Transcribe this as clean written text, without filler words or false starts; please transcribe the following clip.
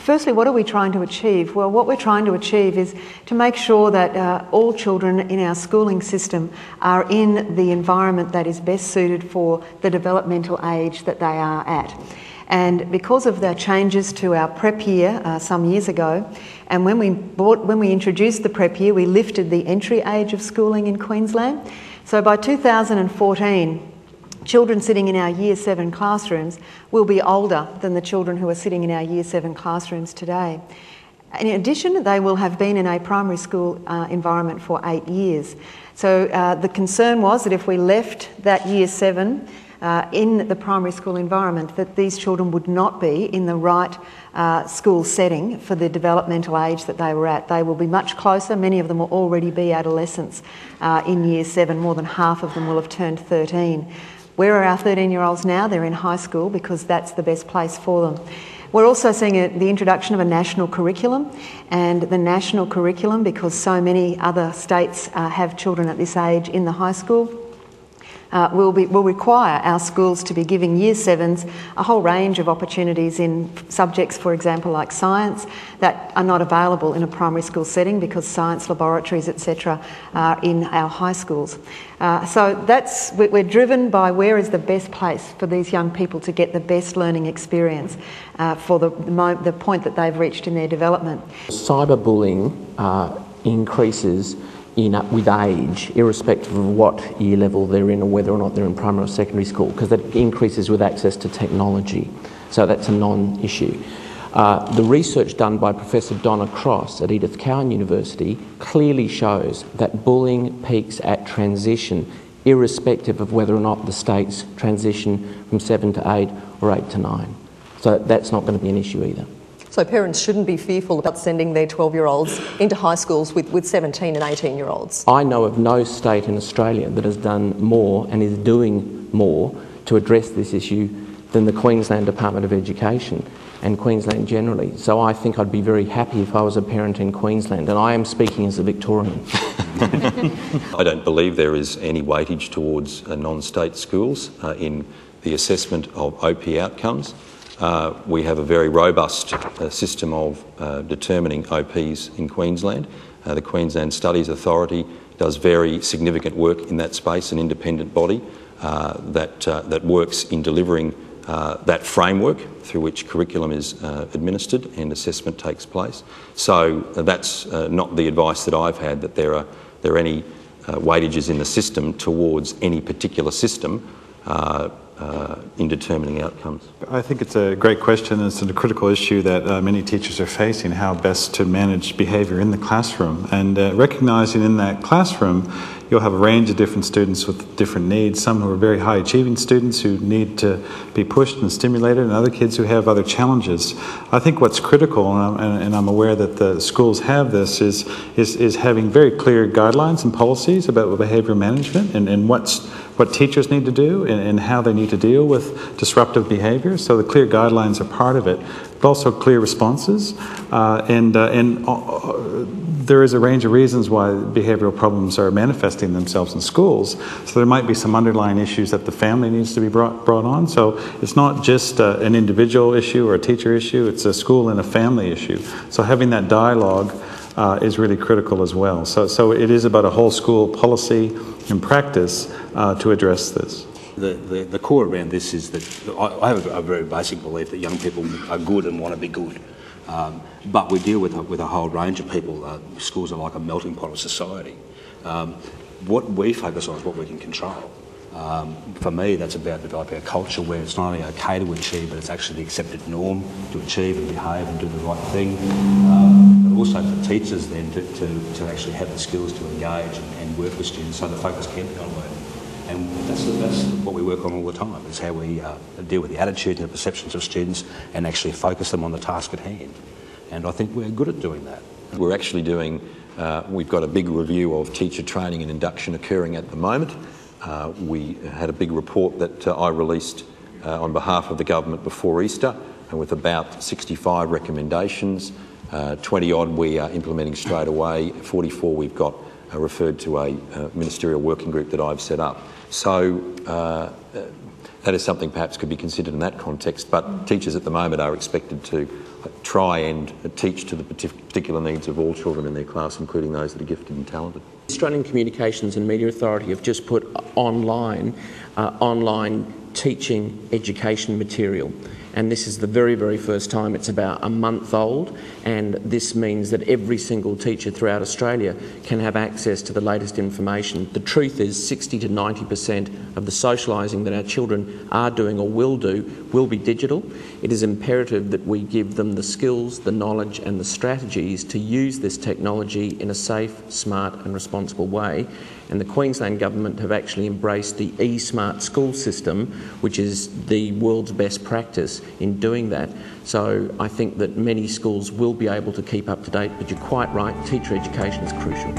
Firstly, what are we trying to achieve? Well, what we're trying to achieve is to make sure that all children in our schooling system are in the environment that is best suited for the developmental age that they are at. And because of the changes to our prep year some years ago, and when we introduced the prep year, we lifted the entry age of schooling in Queensland. So by 2014, children sitting in our Year 7 classrooms will be older than the children who are sitting in our Year 7 classrooms today. In addition, they will have been in a primary school environment for 8 years. So the concern was that if we left that Year 7 in the primary school environment, that these children would not be in the right school setting for the developmental age that they were at. They will be much closer. Many of them will already be adolescents in Year 7. More than half of them will have turned 13. Where are our 13-year-olds now? They're in high school because that's the best place for them. We're also seeing the introduction of a national curriculum, and the national curriculum, because so many other states have children at this age in the high school, will require our schools to be giving Year 7s a whole range of opportunities in subjects, for example, like science, that are not available in a primary school setting because science laboratories, etc., are in our high schools. So we're driven by where is the best place for these young people to get the best learning experience for the point that they've reached in their development. Cyberbullying increases with age, irrespective of what year level they're in or whether or not they're in primary or secondary school, because that increases with access to technology. So that's a non-issue. The research done by Professor Donna Cross at Edith Cowan University clearly shows that bullying peaks at transition, irrespective of whether or not the states transition from 7 to 8 or 8 to 9. So that's not going to be an issue either. So parents shouldn't be fearful about sending their 12-year-olds into high schools with 17 and 18-year-olds. I know of no state in Australia that has done more and is doing more to address this issue than the Queensland Department of Education and Queensland generally. So I think I'd be very happy if I was a parent in Queensland, and I am speaking as a Victorian. I don't believe there is any weightage towards non-state schools in the assessment of OP outcomes. We have a very robust system of determining OPs in Queensland. The Queensland Studies Authority does very significant work in that space, an independent body that works in delivering that framework through which curriculum is administered and assessment takes place. So that's not the advice that I've had, that there are any weightages in the system towards any particular system in determining outcomes. I think it's a great question. It's a critical issue that many teachers are facing, how best to manage behaviour in the classroom. And recognising in that classroom, you'll have a range of different students with different needs, some who are very high achieving students who need to be pushed and stimulated, and other kids who have other challenges. I think what's critical, and I'm aware that the schools have this, is having very clear guidelines and policies about behaviour management and what teachers need to do and how they need to deal with disruptive behaviour. So the clear guidelines are part of it, but also clear responses. There is a range of reasons why behavioural problems are manifesting themselves in schools. So there might be some underlying issues that the family needs to be brought on. So it's not just an individual issue or a teacher issue, it's a school and a family issue. So having that dialogue is really critical as well. So it is about a whole school policy and practice to address this. The core around this is that I have a very basic belief that young people are good and want to be good. But we deal with a whole range of people. Schools are like a melting pot of society. What we focus on is what we can control. For me, that's about developing a culture where it's not only okay to achieve, but it's actually the accepted norm to achieve and behave and do the right thing. But also for teachers then to actually have the skills to engage and work with students, so the focus can be on learning. And that's what we work on all the time, is how we deal with the attitude and the perceptions of students and actually focus them on the task at hand. And I think we're good at doing that. We're actually doing, we've got a big review of teacher training and induction occurring at the moment. We had a big report that I released on behalf of the government before Easter, and with about 65 recommendations, 20 odd we are implementing straight away, 44 we've got referred to a ministerial working group that I've set up. So that is something perhaps could be considered in that context, but teachers at the moment are expected to try and teach to the particular needs of all children in their class, including those that are gifted and talented. The Australian Communications and Media Authority have just put online teaching education material. And this is the very, very first time. It's about a month old, and this means that every single teacher throughout Australia can have access to the latest information. The truth is 60 to 90% of the socialising that our children are doing or will do will be digital. It is imperative that we give them the skills, the knowledge and the strategies to use this technology in a safe, smart and responsible way. And the Queensland Government have actually embraced the eSmart school system, which is the world's best practice in doing that. So I think that many schools will be able to keep up to date, but you're quite right, teacher education is crucial.